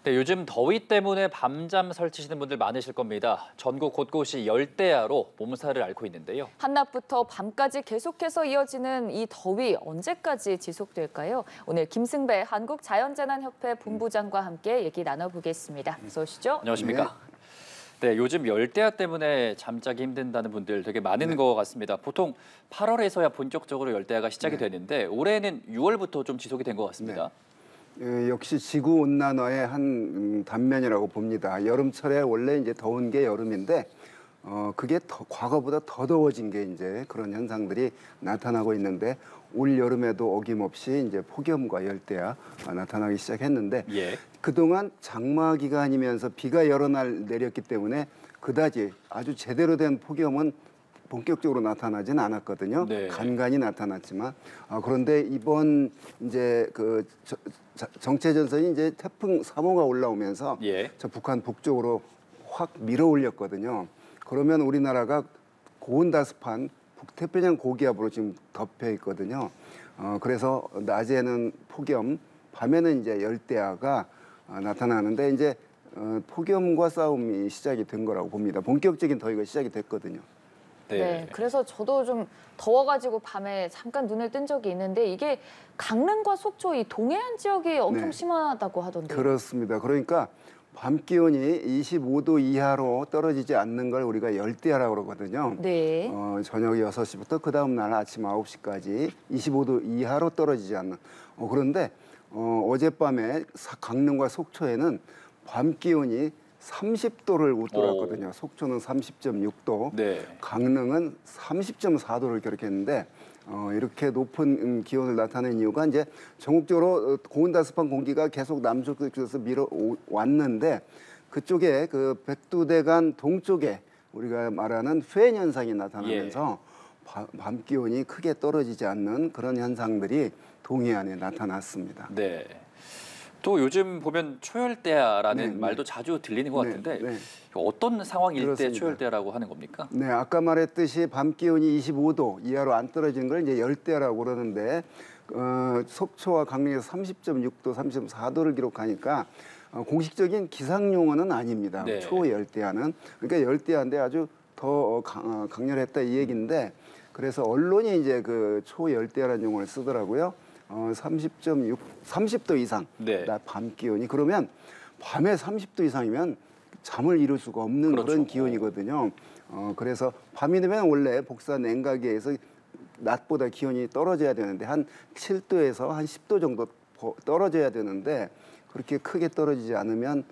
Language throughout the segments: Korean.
네, 요즘 더위 때문에 밤잠 설치시는 분들 많으실 겁니다. 전국 곳곳이 열대야로 몸살을 앓고 있는데요. 한낮부터 밤까지 계속해서 이어지는 이 더위 언제까지 지속될까요? 오늘 김승배 한국자연재난협회 본부장과 함께 얘기 나눠보겠습니다. 어서 오시죠. 안녕하십니까? 네, 요즘 열대야 때문에 잠자기 힘든다는 분들 되게 많은 것 같습니다. 보통 8월에서야 본격적으로 열대야가 시작이 되는데 올해는 6월부터 좀 지속이 된 것 같습니다. 역시 지구 온난화의 한 단면이라고 봅니다. 여름철에 원래 이제 더운 게 여름인데 그게 과거보다 더 더워진 게 이제 그런 현상들이 나타나고 있는데 올 여름에도 어김없이 이제 폭염과 열대야 나타나기 시작했는데 그동안 장마 기간이면서 비가 여러 날 내렸기 때문에 그다지 아주 제대로 된 폭염은 본격적으로 나타나진 않았거든요. 간간히 나타났지만 그런데 이번 이제 그 정체 전선이 이제 태풍 3호가 올라오면서 저 북한 북쪽으로 확 밀어올렸거든요. 그러면 우리나라가 고온다습한 북태평양 고기압으로 지금 덮여 있거든요. 그래서 낮에는 폭염, 밤에는 이제 열대야가 나타나는데 이제 폭염과 싸움이 시작이 된 거라고 봅니다. 본격적인 더위가 시작이 됐거든요. 네, 그래서 저도 좀 더워가지고 밤에 잠깐 눈을 뜬 적이 있는데 이게 강릉과 속초 이 동해안 지역이 엄청 심하다고 하던데요. 그렇습니다. 그러니까 밤 기온이 25도 이하로 떨어지지 않는 걸 우리가 열대야라고 그러거든요. 저녁 6시부터 그 다음 날 아침 9시까지 25도 이하로 떨어지지 않는. 그런데 어젯밤에 강릉과 속초에는 밤 기온이 30도를 웃돌았거든요. 속초는 30.6도, 강릉은 30.4도를 기록했는데 이렇게 높은 기온을 나타낸 이유가 이제 전국적으로 고온다습한 공기가 계속 남쪽에서 밀어왔는데 그쪽에 그 백두대간 동쪽에 우리가 말하는 페엔 현상이 나타나면서 밤 기온이 크게 떨어지지 않는 그런 현상들이 동해안에 나타났습니다. 또 요즘 보면 초열대야라는 말도 자주 들리는 것 같은데 어떤 상황일 때 초열대야라고 하는 겁니까? 아까 말했듯이 밤 기온이 25도 이하로 안 떨어지는 걸 이제 열대야라고 그러는데 속초와 강릉에서 30.6도, 30.4도를 기록하니까 공식적인 기상 용어는 아닙니다. 초열대야는. 그러니까 열대야인데 아주 더 강렬했다 이 얘기인데 그래서 언론이 이제 그 초열대야라는 용어를 쓰더라고요. 30도 이상, 밤 기온이. 그러면 밤에 30도 이상이면 잠을 이룰 수가 없는 그런 기온이거든요. 그래서 밤이 되면 원래 복사 냉각기에서 낮보다 기온이 떨어져야 되는데 한 7도에서 한 10도 정도 떨어져야 되는데 그렇게 크게 떨어지지 않으면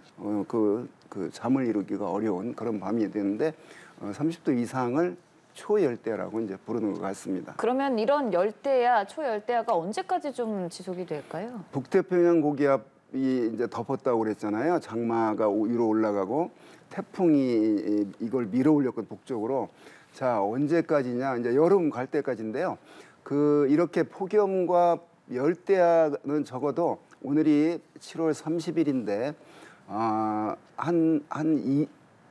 그 잠을 이루기가 어려운 그런 밤이 되는데 30도 이상을 초열대야라고 이제 부르는 것 같습니다. 그러면 이런 열대야, 초열대야가 언제까지 좀 지속이 될까요? 북태평양 고기압이 이제 덮었다고 그랬잖아요. 장마가 위로 올라가고 태풍이 이걸 밀어올렸거든 북쪽으로. 자, 언제까지냐? 이제 여름 갈 때까지인데요. 이렇게 폭염과 열대야는 적어도 오늘이 7월 30일인데 한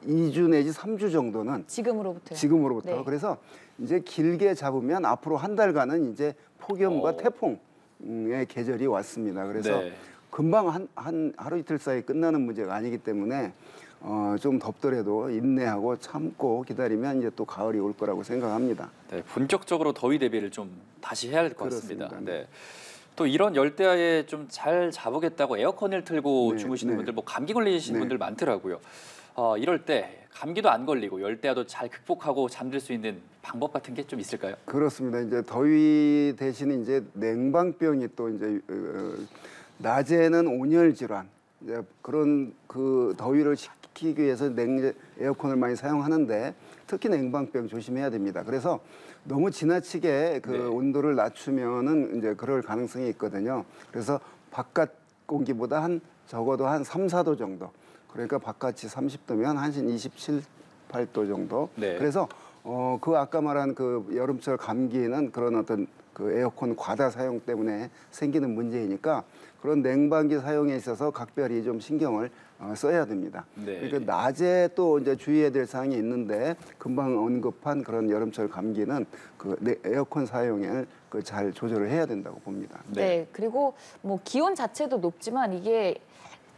2주 내지 3주 정도는 지금으로부터. 그래서 이제 길게 잡으면 앞으로 한 달간은 이제 폭염과 태풍의 계절이 왔습니다. 그래서 금방 한 하루 이틀 사이에 끝나는 문제가 아니기 때문에 좀 덥더라도 인내하고 참고 기다리면 이제 또 가을이 올 거라고 생각합니다. 본격적으로 더위 대비를 좀 다시 해야 할 것 같습니다. 또 이런 열대야에 좀 잘 잡으겠다고 에어컨을 틀고 주무시는 분들, 뭐 감기 걸리시는 분들 많더라고요. 이럴 때 감기도 안 걸리고 열대야도 잘 극복하고 잠들 수 있는 방법 같은 게 좀 있을까요? 그렇습니다. 이제 더위 대신 이제 냉방병이 또 이제 낮에는 온열 질환, 이제 그런 그 더위를 식히기 위해서 에어컨을 많이 사용하는데 특히 냉방병 조심해야 됩니다. 그래서 너무 지나치게 온도를 낮추면은 이제 그럴 가능성이 있거든요. 그래서 바깥 공기보다 적어도 한 3, 4도 정도. 그러니까 바깥이 30도면 한신 27, 8도 정도. 그래서 아까 말한 그 여름철 감기는 그런 어떤 그 에어컨 과다 사용 때문에 생기는 문제이니까 그런 냉방기 사용에 있어서 각별히 좀 신경을 써야 됩니다. 그러니까 낮에 또 이제 주의해야 될 사항이 있는데 금방 언급한 그런 여름철 감기는 에어컨 사용을 잘 조절을 해야 된다고 봅니다. 그리고 뭐 기온 자체도 높지만 이게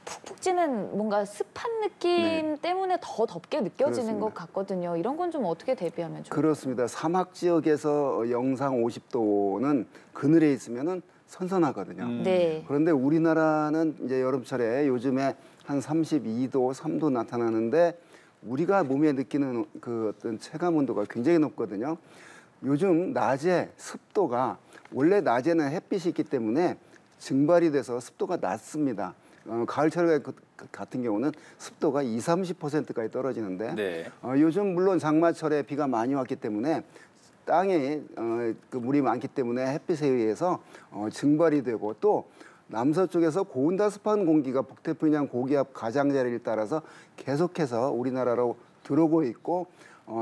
푹푹 육지는 뭔가 습한 느낌 때문에 더 덥게 느껴지는 그렇습니다. 것 같거든요. 이런 건 좀 어떻게 대비하면 좋을까요? 그렇습니다. 사막 지역에서 영상 50도는 그늘에 있으면은 선선하거든요. 네. 그런데 우리나라는 이제 여름철에 요즘에 한 32도, 3도 나타나는데 우리가 몸에 느끼는 그 어떤 체감 온도가 굉장히 높거든요. 요즘 낮에 습도가 원래 낮에는 햇빛이 있기 때문에 증발이 돼서 습도가 낮습니다. 가을철 같은 경우는 습도가 20~30%까지 떨어지는데 네. 요즘 물론 장마철에 비가 많이 왔기 때문에 땅에 그 물이 많기 때문에 햇빛에 의해서 증발이 되고 또 남서쪽에서 고온다습한 공기가 북태평양 고기압 가장자리를 따라서 계속해서 우리나라로 들어오고 있고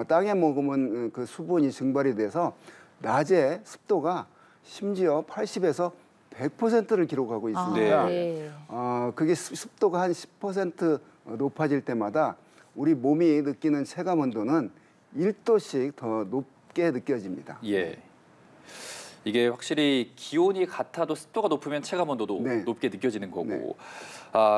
땅에 머금은 그 수분이 증발이 돼서 낮에 습도가 심지어 80에서 100%를 기록하고 있습니다. 네. 그게 습도가 한 10% 높아질 때마다 우리 몸이 느끼는 체감 온도는 1도씩 더 높게 느껴집니다. 예. 이게 확실히 기온이 같아도 습도가 높으면 체감 온도도 네. 높게 느껴지는 거고. 네.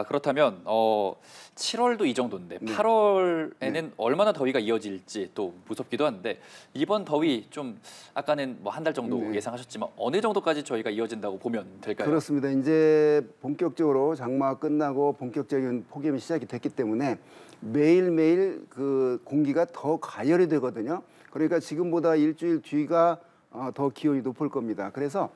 그렇다면 7월도 이 정도인데 네. 8월에는 얼마나 더위가 이어질지 또 무섭기도 한데 이번 더위 좀 아까는 뭐 한 달 정도 네. 예상하셨지만 어느 정도까지 저희가 이어진다고 보면 될까요? 그렇습니다. 이제 본격적으로 장마가 끝나고 본격적인 폭염이 시작이 됐기 때문에 매일매일 그 공기가 더 가열이 되거든요. 그러니까 지금보다 일주일 뒤가 더 기온이 높을 겁니다. 그래서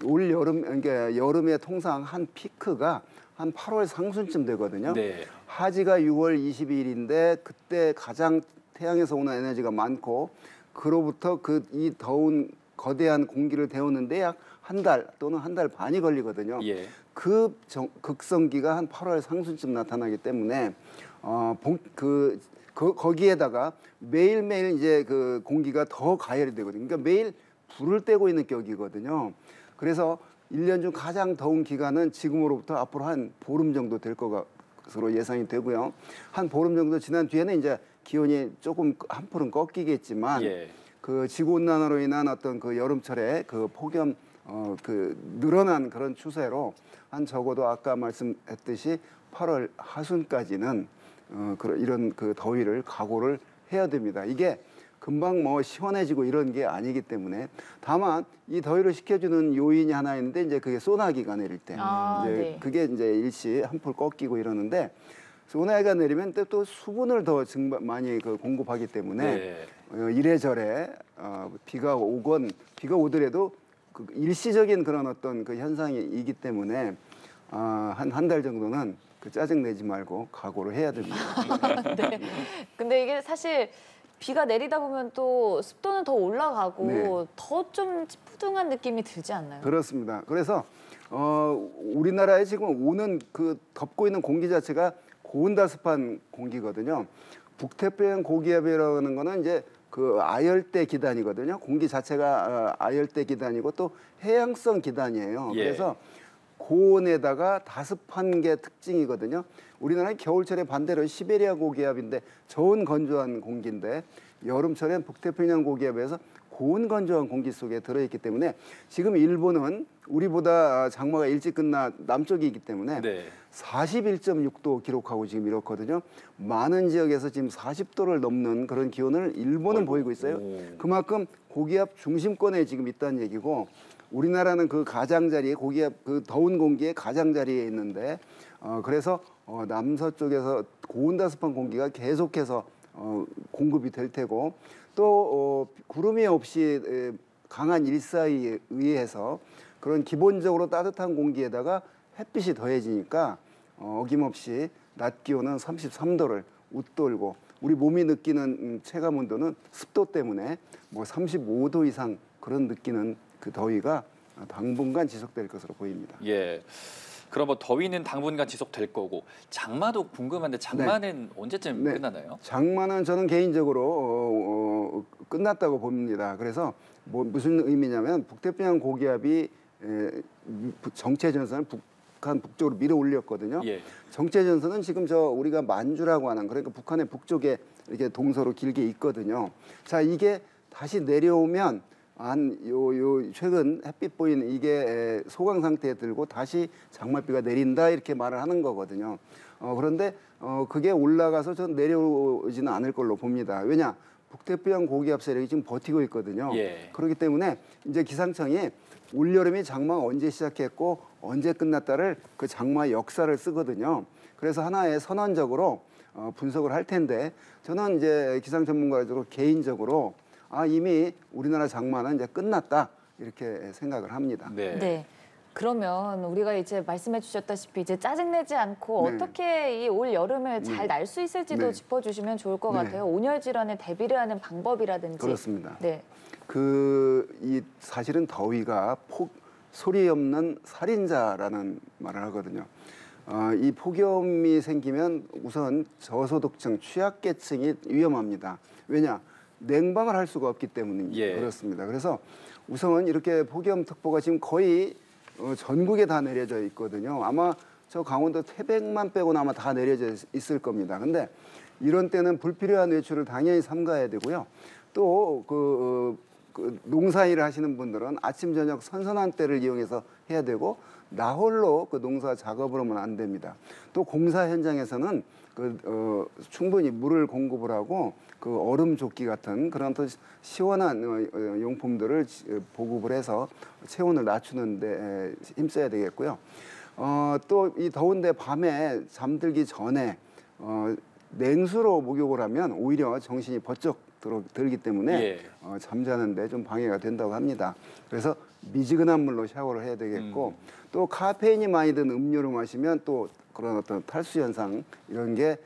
올 여름, 그러니까 여름에 통상 한 피크가 한 8월 상순쯤 되거든요. 네. 하지가 6월 22일인데 그때 가장 태양에서 오는 에너지가 많고 그로부터 이 더운 거대한 공기를 데우는데 약 한 달 또는 한 달 반이 걸리거든요. 예. 그 극성기가 한 8월 상순쯤 나타나기 때문에 거기에다가 매일매일 이제 그 공기가 더 가열이 되거든요. 그러니까 매일 불을 떼고 있는 격이거든요. 그래서 1년 중 가장 더운 기간은 지금으로부터 앞으로 한 보름 정도 될 것으로 예상이 되고요. 한 보름 정도 지난 뒤에는 이제 기온이 조금 한풀은 꺾이겠지만 예. 그 지구온난화로 인한 어떤 그 여름철에 그 폭염 그 늘어난 그런 추세로 한 적어도 아까 말씀했듯이 8월 하순까지는 이런 그 더위를 각오를 해야 됩니다. 이게 금방 뭐 시원해지고 이런 게 아니기 때문에 다만 이 더위를 식혀주는 요인이 하나 있는데 이제 그게 소나기가 내릴 때 이제 네. 그게 이제 일시 한풀 꺾이고 이러는데 소나기가 내리면 또 수분을 더 많이 공급하기 때문에 네. 이래저래 비가 오더라도 그 일시적인 그런 어떤 그 현상이기 때문에 한 달 정도는 그 짜증 내지 말고 각오를 해야 됩니다. 네. 근데 이게 사실 비가 내리다 보면 또 습도는 더 올라가고 네. 더 좀 찌뿌둥한 느낌이 들지 않나요? 그렇습니다. 그래서 우리나라에 지금 오는 그 덮고 있는 공기 자체가 고온다습한 공기거든요. 북태평양 고기압이라는 거는 이제 그 아열대 기단이거든요. 공기 자체가 아열대 기단이고 또 해양성 기단이에요. 예. 그래서 고온에다가 다습한 게 특징이거든요. 우리나라는 겨울철에 반대로 시베리아 고기압인데 저온 건조한 공기인데 여름철엔 북태평양 고기압에서 고온 건조한 공기 속에 들어있기 때문에 지금 일본은 우리보다 장마가 일찍 끝나 남쪽이기 때문에 네. 41.6도 기록하고 지금 이렇거든요. 많은 지역에서 지금 40도를 넘는 그런 기온을 일본은 보이고 있어요. 그만큼 고기압 중심권에 지금 있다는 얘기고 우리나라는 그 가장자리에 고기압 그 더운 공기의 가장자리에 있는데 그래서 남서쪽에서 고온다습한 공기가 계속해서 공급이 될 테고 또 구름이 없이 강한 일사에 의해서 그런 기본적으로 따뜻한 공기에다가 햇빛이 더해지니까 어김없이 낮 기온은 33도를 웃돌고 우리 몸이 느끼는 체감 온도는 습도 때문에 뭐 35도 이상 그런 느끼는 그 더위가 당분간 지속될 것으로 보입니다. 예. 그럼 뭐 더위는 당분간 지속될 거고 장마도 궁금한데 장마는 언제쯤 네. 끝나나요? 장마는 저는 개인적으로 끝났다고 봅니다. 그래서 뭐 무슨 의미냐면 북태평양 고기압이 정체 전선을 북한 북쪽으로 밀어 올렸거든요. 예. 정체 전선은 지금 우리가 만주라고 하는 그러니까 북한의 북쪽에 이렇게 동서로 길게 있거든요. 자, 이게 다시 내려오면 최근 햇빛 보이는 이게 소강 상태에 들고 다시 장맛비가 내린다 이렇게 말을 하는 거거든요. 그런데 그게 올라가서 전 내려오지는 않을 걸로 봅니다. 왜냐? 북태평양 고기압 세력이 지금 버티고 있거든요. 예. 그렇기 때문에 이제 기상청이 올여름이 장마가 언제 시작했고 언제 끝났다를 그 장마 역사를 쓰거든요. 그래서 하나의 선언적으로 분석을 할 텐데 저는 이제 기상 전문가로 개인적으로 이미 우리나라 장마는 이제 끝났다 이렇게 생각을 합니다. 네. 네. 그러면 우리가 이제 말씀해 주셨다시피 이제 짜증내지 않고 네. 어떻게 이 올 여름을 잘 날 수 있을지도 네. 짚어주시면 좋을 것 네. 같아요. 온열 질환에 대비를 하는 방법이라든지. 그렇습니다. 네. 이 사실은 더위가 소리 없는 살인자라는 말을 하거든요. 이 폭염이 생기면 우선 저소득층, 취약계층이 위험합니다. 왜냐? 냉방을 할 수가 없기 때문에 예. 그렇습니다. 그래서 우선 이렇게 폭염특보가 지금 거의 전국에 다 내려져 있거든요. 아마 저 강원도 태백만 빼고는 아마 다 내려져 있을 겁니다. 근데 이런 때는 불필요한 외출을 당연히 삼가야 되고요. 또 그 농사일을 하시는 분들은 아침 저녁 선선한 때를 이용해서 해야 되고 나 홀로 그 농사 작업을 하면 안 됩니다. 또 공사 현장에서는 충분히 물을 공급을 하고 그 얼음 조끼 같은 그런 또 시원한 용품들을 보급을 해서 체온을 낮추는 데 힘써야 되겠고요. 또 이 더운데 밤에 잠들기 전에 냉수로 목욕을 하면 오히려 정신이 번쩍 들기 때문에 예. 잠자는데 좀 방해가 된다고 합니다. 그래서 미지근한 물로 샤워를 해야 되겠고 또 카페인이 많이 든 음료를 마시면 또 그런 어떤 탈수 현상 이런 게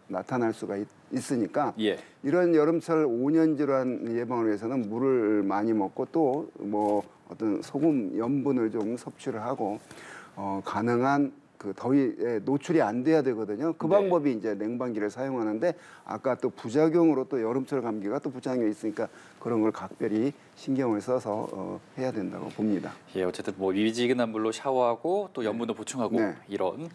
나타날 수가 있으니까 예. 이런 여름철 온열 질환 예방을 위해서는 물을 많이 먹고 또 뭐 어떤 소금 염분을 좀 섭취를 하고 가능한 그 더위에 노출이 안 돼야 되거든요. 그 네. 방법이 이제 냉방기를 사용하는데 아까 또 부작용으로 또 여름철 감기가 또 부작용이 있으니까 그런 걸 각별히 신경을 써서 해야 된다고 봅니다. 예, 어쨌든 뭐 미지근한 물로 샤워하고 또 염분도 보충하고 네. 이런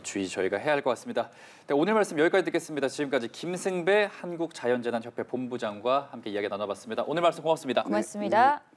주의 저희가 해야 할 것 같습니다. 네, 오늘 말씀 여기까지 듣겠습니다. 지금까지 김승배 한국자연재난협회 본부장과 함께 이야기 나눠봤습니다. 오늘 말씀 고맙습니다. 고맙습니다.